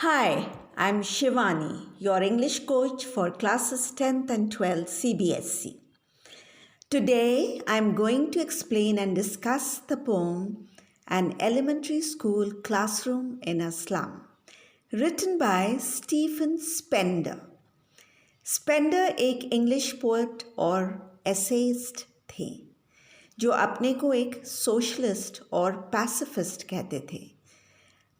Hi, I'm Shivani, your English coach for classes 10th and 12th CBSE. Today, I'm going to explain and discuss the poem An Elementary School Classroom in a Slum, written by Stephen Spender. Spender एक English poet और essayist थे जो अपने को एक socialist और pacifist कहते थे.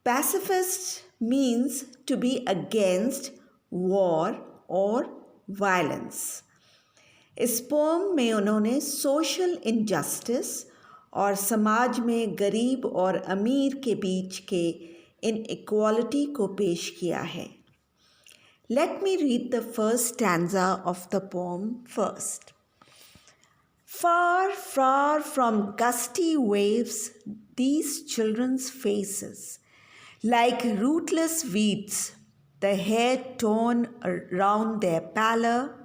Pacifist means to be against war or violence. इस पोम में उन्होंने सोशल इनजस्टिस और समाज में गरीब और अमीर के बीच के इनइक्वालिटी को पेश किया है. Let me read the first stanza of the poem first. Far, far from gusty waves, these children's faces, like rootless weeds, the hair torn around their pallor,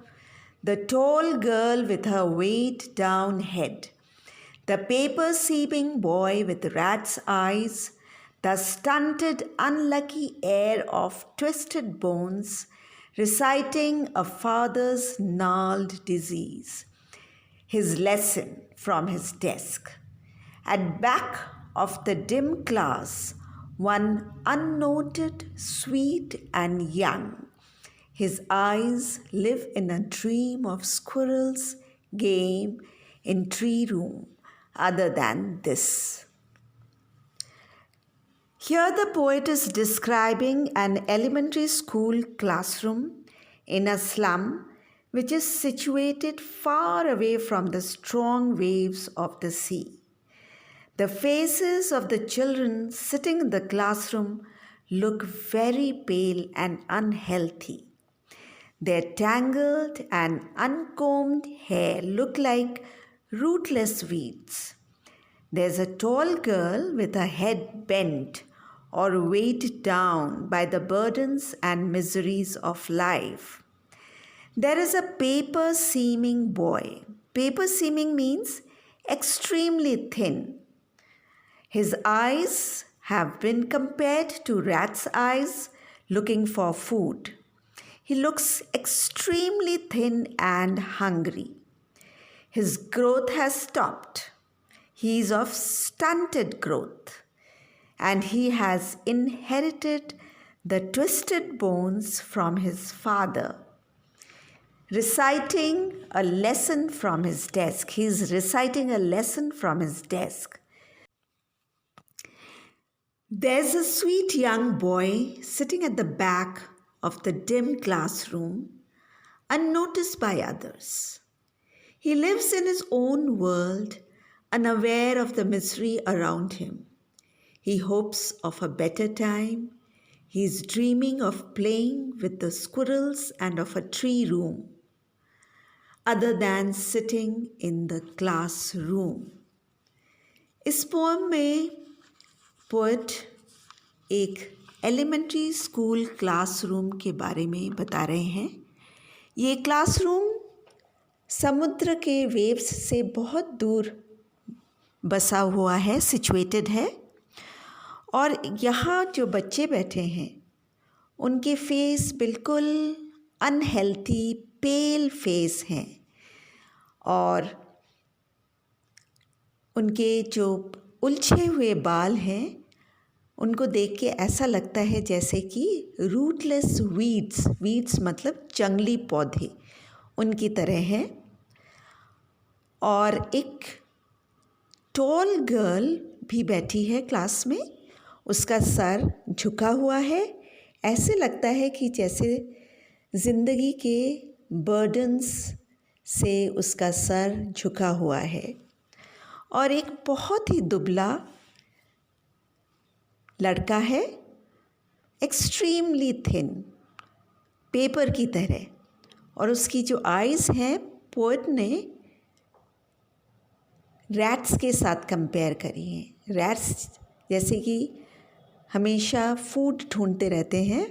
the tall girl with her weighed down head, the paper-seeping boy with rat's eyes, the stunted, unlucky heir of twisted bones, reciting a father's gnarled disease, his lesson from his desk. At back of the dim class, one unnoted, sweet and young. His eyes live in a dream of squirrels, game, in tree room, other than this. Here the poet is describing an elementary school classroom in a slum which is situated far away from the strong waves of the sea. The faces of the children sitting in the classroom look very pale and unhealthy. Their tangled and uncombed hair look like rootless weeds. There's a tall girl with her head bent or weighed down by the burdens and miseries of life. There is a paper-seeming boy. Paper-seeming means extremely thin. His eyes have been compared to rat's eyes looking for food. He looks extremely thin and hungry. His growth has stopped. He is of stunted growth, and he has inherited the twisted bones from his father. Reciting a lesson from his desk. He is reciting a lesson from his desk. There's a sweet young boy sitting at the back of the dim classroom, unnoticed by others. He lives in his own world, unaware of the misery around him. He hopes of a better time. He is dreaming of playing with the squirrels and of a tree room, other than sitting in the classroom. इस poem में poet एक elementary school classroom के बारे में बता रहे हैं. ये क्लासरूम समुद्र के वेव्स से बहुत दूर बसा हुआ है, सिचुएटेड है, और यहाँ जो बच्चे बैठे हैं उनके फेस बिल्कुल अनहेल्थी पेल फेस हैं और उनके जो उलझे हुए बाल हैं उनको देख के ऐसा लगता है जैसे कि रूटलेस वीड्स मतलब जंगली पौधे उनकी तरह हैं. और एक टॉल गर्ल भी बैठी है क्लास में. उसका सर झुका हुआ है. ऐसे लगता है कि जैसे ज़िंदगी के बर्डन्स से उसका सर झुका हुआ है. और एक बहुत ही दुबला लड़का है, एक्सट्रीमली थिन, पेपर की तरह, और उसकी जो आइज़ हैं पोएट ने रैट्स के साथ कंपेयर करी हैं. रैट्स जैसे कि हमेशा फूड ढूंढते रहते हैं,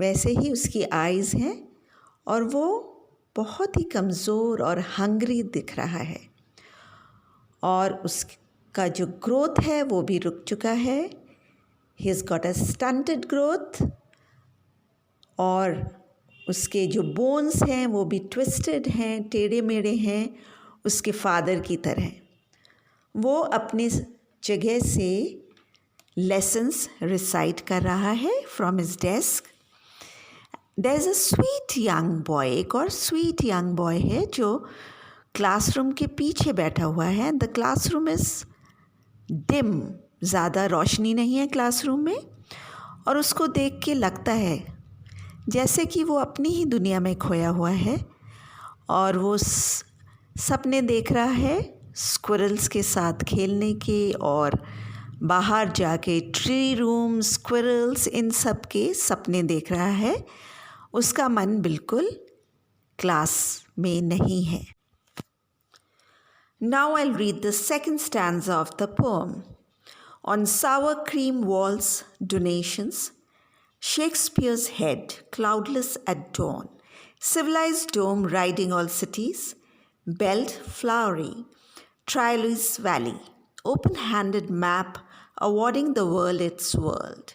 वैसे ही उसकी आइज़ हैं और वो बहुत ही कमज़ोर और हंग्री दिख रहा है. और उसका जो ग्रोथ है वो भी रुक चुका है. He has got a stunted growth और उसके जो बोन्स हैं वो भी ट्विस्टेड हैं, टेढ़े मेढ़े हैं, उसके फादर की तरह। वो अपनी जगह से लेसन्स रिसाइट कर रहा है from his desk. There is a sweet young boy, एक और स्वीट यंग बॉय है जो क्लासरूम के पीछे बैठा हुआ है। द क्लासरूम इज़ डिम, ज़्यादा रोशनी नहीं है क्लासरूम में, और उसको देख के लगता है जैसे कि वो अपनी ही दुनिया में खोया हुआ है और वो सपने देख रहा है स्क्विरल्स के साथ खेलने के, और बाहर जाके ट्री रूम, स्क्विरल्स, इन सब के सपने देख रहा है। उसका मन बिल्कुल क्लास में नहीं है। Now I'll read the second stanza of the poem. On sour cream walls, donations, Shakespeare's head, cloudless at dawn, civilized dome riding all cities, belt flowery, Triolus Valley, open-handed map awarding the world its world.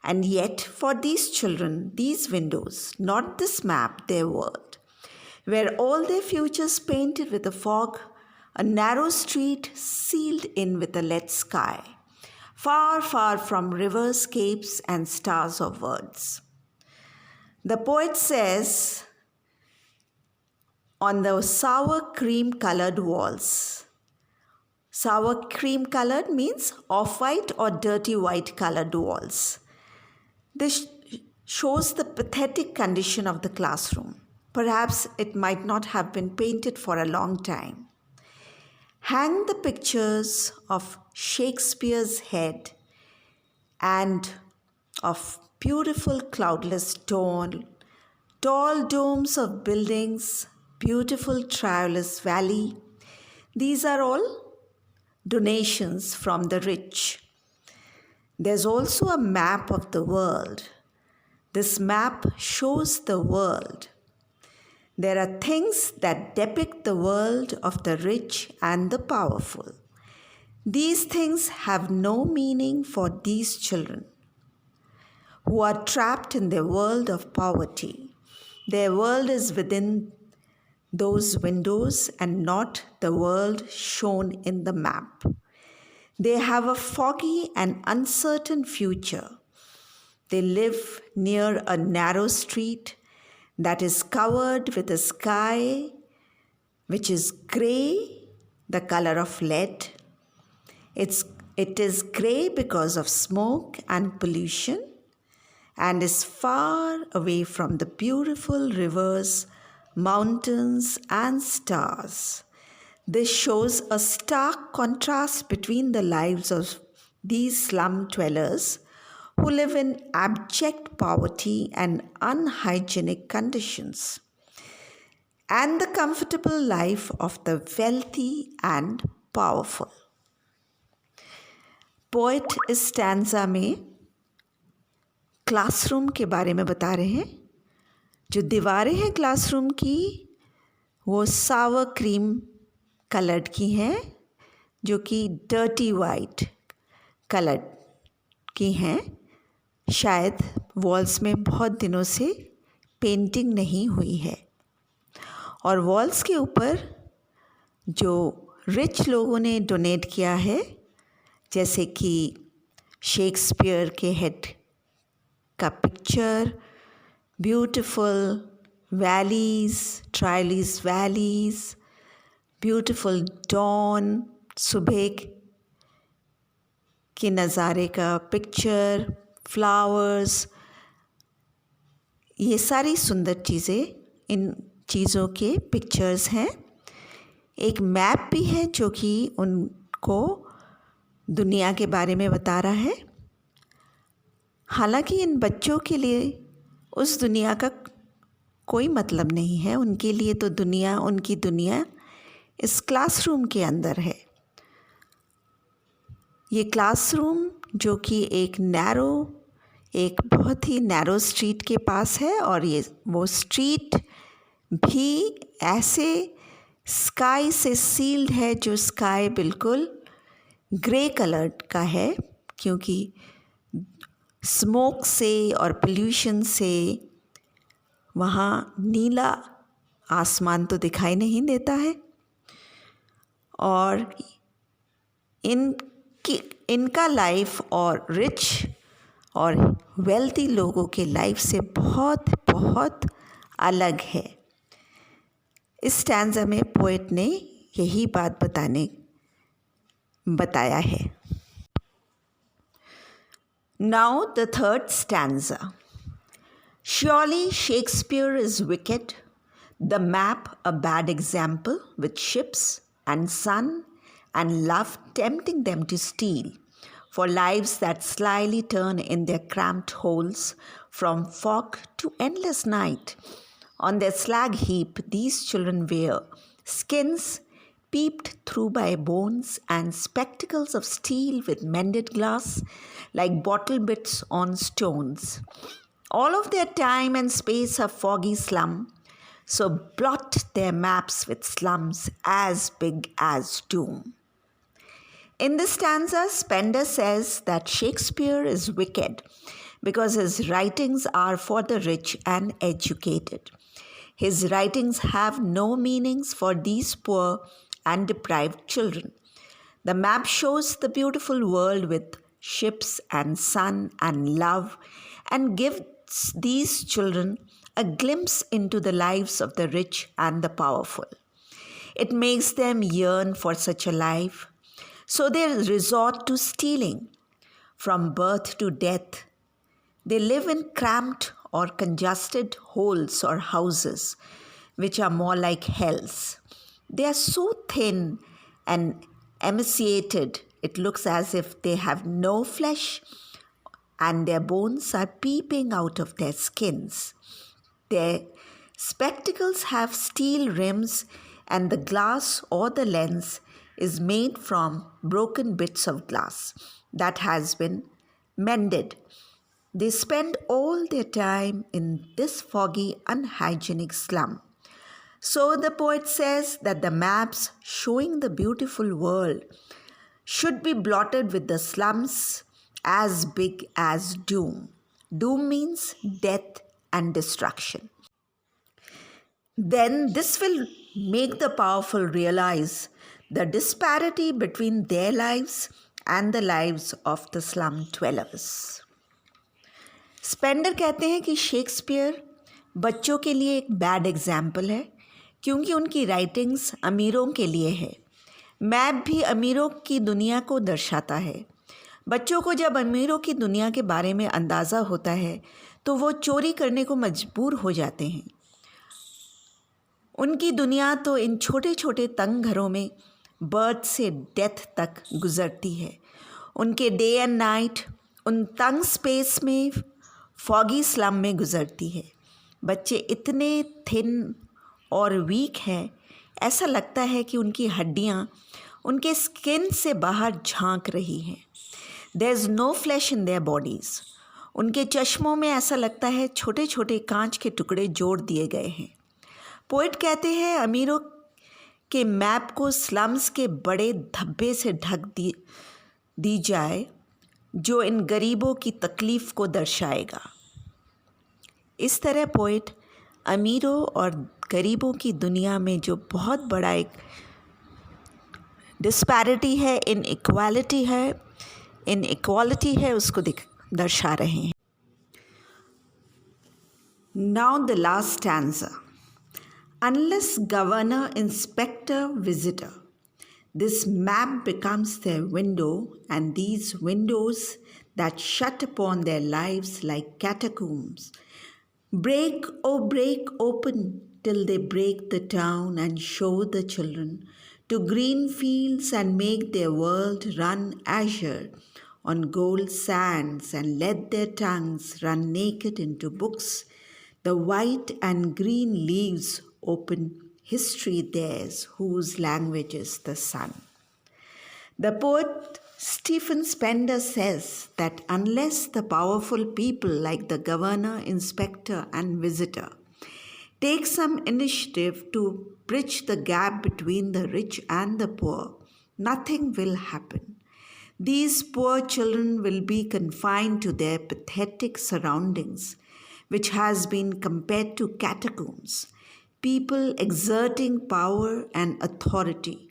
And yet, for these children, these windows, not this map, their world, where all their futures painted with a fog, a narrow street sealed in with a lead sky, far, far from rivers, capes, and stars of words. The poet says, on the sour cream colored walls. Sour cream colored means off-white or dirty white colored walls. This shows the pathetic condition of the classroom. Perhaps it might not have been painted for a long time. Hang the pictures of Shakespeare's head and of beautiful cloudless dawn, tall domes of buildings, beautiful Triolus Valley. These are all donations from the rich. There's also a map of the world. This map shows the world. There are things that depict the world of the rich and the powerful. These things have no meaning for these children who are trapped in their world of poverty. Their world is within those windows and not the world shown in the map. They have a foggy and uncertain future. They live near a narrow street that is covered with a sky which is grey, the color of lead. It is grey because of smoke and pollution, and is far away from the beautiful rivers, mountains, and stars. This shows a stark contrast between the lives of these slum dwellers who live in abject poverty and unhygienic conditions, and the comfortable life of the wealthy and powerful. Poet इस stanza में classroom के बारे में बता रहे हैं। जो दीवारें हैं क्लासरूम की वो सावर क्रीम कलर्ड की हैं, जो कि डर्टी वाइट कलर्ड की हैं। शायद वॉल्स में बहुत दिनों से पेंटिंग नहीं हुई है, और वॉल्स के ऊपर जो रिच लोगों ने डोनेट किया है, जैसे कि शेक्सपियर के हेड का पिक्चर, ब्यूटीफुल वैलीज़, ट्रायलिस वैलीज़, ब्यूटीफुल डॉन, सुबह के नज़ारे का पिक्चर, फ्लावर्स, ये सारी सुंदर चीज़ें इन चीज़ों के पिक्चर्स हैं। एक मैप भी है जो कि उनको दुनिया के बारे में बता रहा है। हालांकि इन बच्चों के लिए उस दुनिया का कोई मतलब नहीं है। उनके लिए तो दुनिया, उनकी दुनिया इस क्लासरूम के अंदर है। ये क्लासरूम जो कि एक बहुत ही नैरो स्ट्रीट के पास है, और वो स्ट्रीट भी ऐसे स्काई से सील्ड है, जो स्काई बिल्कुल ग्रे कलर का है, क्योंकि स्मोक से और पोल्यूशन से वहाँ नीला आसमान तो दिखाई नहीं देता है और इनका लाइफ और रिच और वेल्दी लोगों के लाइफ से बहुत बहुत अलग है। इस स्टैंजा में पोएट ने यही बात बताया है। Now the third stanza. Surely Shakespeare is wicked, the map a bad example, with ships and sun and love tempting them to steal, for lives that slyly turn in their cramped holes from fog to endless night. On their slag heap these children wear skins peeped through by bones and spectacles of steel with mended glass like bottle bits on stones. All of their time and space are foggy slum, so blot their maps with slums as big as doom. In this stanza, Spender says that Shakespeare is wicked because his writings are for the rich and educated. His writings have no meanings for these poor and deprived children. The map shows the beautiful world with ships and sun and love and gives these children a glimpse into the lives of the rich and the powerful. It makes them yearn for such a life, so they resort to stealing. From birth to death, they live in cramped or congested holes or houses, which are more like hells. They are so thin and emaciated, it looks as if they have no flesh and their bones are peeping out of their skins. Their spectacles have steel rims and the glass or the lens is made from broken bits of glass that has been mended. They spend all their time in this foggy, unhygienic slum. So the poet says that the maps showing the beautiful world should be blotted with the slums as big as doom. Doom means death and destruction. Then this will make the powerful realize the disparity between their lives and the lives of the slum dwellers. Spender कहते हैं कि Shakespeare बच्चों के लिए एक bad example है क्योंकि उनकी राइटिंग्स अमीरों के लिए है। मैप भी अमीरों की दुनिया को दर्शाता है। बच्चों को जब अमीरों की दुनिया के बारे में अंदाज़ा होता है तो वो चोरी करने को मजबूर हो जाते हैं। उनकी दुनिया तो इन छोटे छोटे तंग घरों में बर्थ से डेथ तक गुजरती है। उनके डे एंड नाइट उन तंग स्पेस में फॉगी स्लम में गुजरती है। बच्चे इतने थिन और वीक हैं, ऐसा लगता है कि उनकी हड्डियाँ उनके स्किन से बाहर झांक रही हैं। There is no flesh in their bodies. उनके चश्मों में ऐसा लगता है छोटे छोटे कांच के टुकड़े जोड़ दिए गए हैं। पोएट कहते हैं अमीरों के मैप को स्लम्स के बड़े धब्बे से ढक दी जाए जो इन गरीबों की तकलीफ़ को दर्शाएगा। इस तरह पोएट अमीरों और गरीबों की दुनिया में जो बहुत बड़ा एक डिस्पैरिटी है, इनइक्वालिटी है उसको दर्शा रहे हैं। Now the last stanza. Unless governor, inspector, visitor, this map becomes their window, and these windows that shut upon their lives like catacombs break, oh break open till they break the town and show the children to green fields and make their world run azure on gold sands and let their tongues run naked into books. The white and green leaves open history theirs, whose language is the sun. The poet Stephen Spender says that unless the powerful people like the governor, inspector, and visitor take some initiative to bridge the gap between the rich and the poor, nothing will happen. These poor children will be confined to their pathetic surroundings, which has been compared to catacombs. People exerting power and authority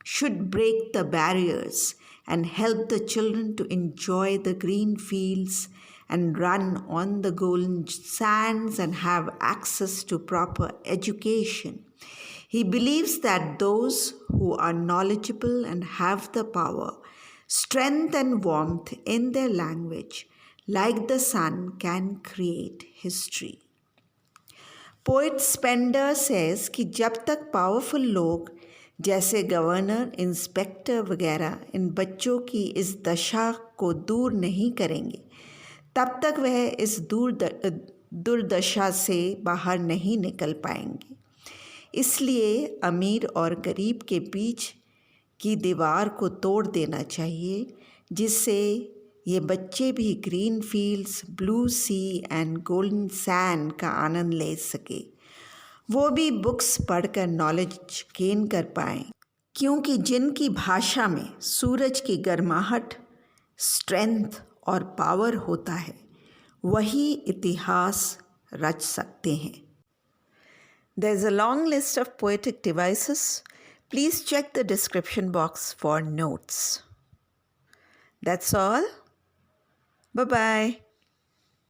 should break the barriers and help the children to enjoy the green fields and run on the golden sands and have access to proper education. He believes that those who are knowledgeable and have the power, strength, and warmth in their language, like the sun, can create history. Poet Spender says कि जब तक powerful लोग जैसे governor, inspector वगैरह इन बच्चों की इस दशा को दूर नहीं करेंगे, तब तक वह इस दुर्दशा से बाहर नहीं निकल पाएंगे। इसलिए अमीर और गरीब के बीच की दीवार को तोड़ देना चाहिए, जिससे ये बच्चे भी green fields, blue sea and golden sand का आनंद ले सके। वो भी बुक्स पढ़कर नॉलेज गेन कर पाएँ, क्योंकि जिनकी भाषा में सूरज की गर्माहट, स्ट्रेंथ और पावर होता है, वही इतिहास रच सकते हैं। There is a long list of poetic devices. Please check the description box for notes. That's all. Bye-bye.